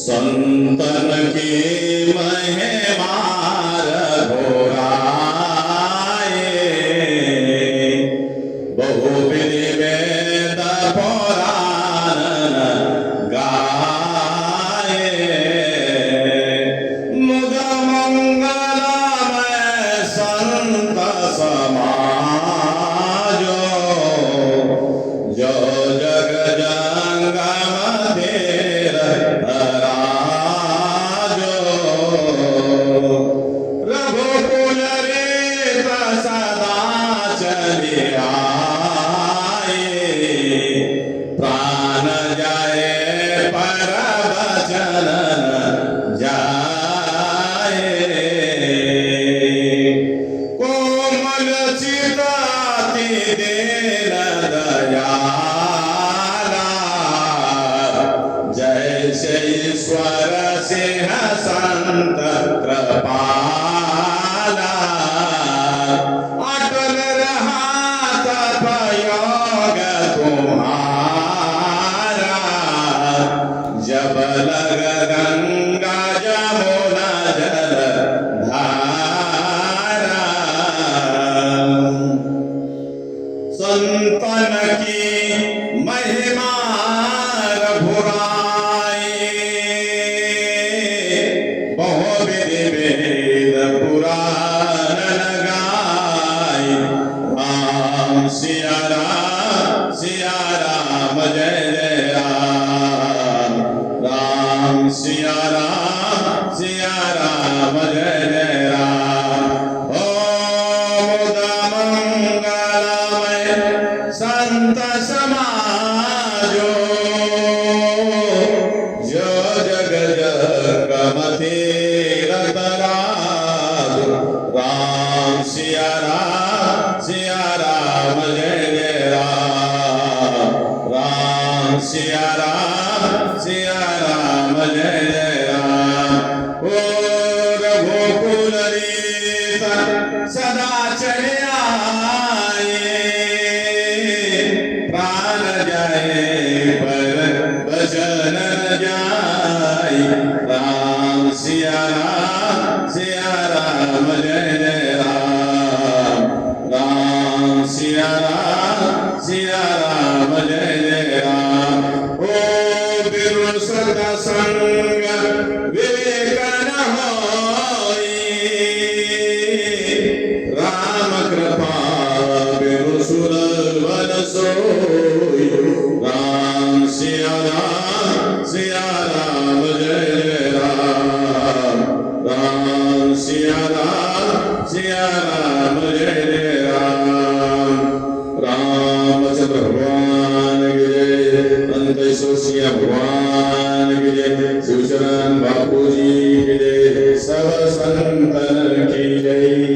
संतन की महिमा घोराए, बहुविधि वेद पुराण गाए। मुद मंगलमय संत समाजो, जो जग जंगम धीर रघुकुल रीत सदा चली आए, प्राण जाए पर वचन जाए। कोमल चिताति दीन दयाला, जैसे ईश्वर सिंह संत कृपाला। अटल रहा तपयोग तुम्हारा, जब लग गंगा जमुना जल धारा। संतन की महिमा रघुराई, बहुविधि वेद पुराण लगाई। राम सिया राम जय जय राम, राम सिया राम जय जय राम। मुद मंगलमय संत समाजो, जो जग जगम तीरथ राजो। राम सिया राम जय जय राम, राम सिया राम जय जय राम। ओ रघुकुल रीत सदा चले आए, प्राण जाए पर वचन जाए। राम सिया राम जय जय राम, राम सिया राम जय जय राम। ओ बिनु सत्संग विवेक न होई, राम कृपा बिनु सुरवन सोई। राम सिया राम जय जय राम, राम सिया राम जय जय राम। रामचंद्र भगवान की जय, अंतेश्वरिया भगवान की जय, शिवचरण बापू जी की जय, सब संतन की जय।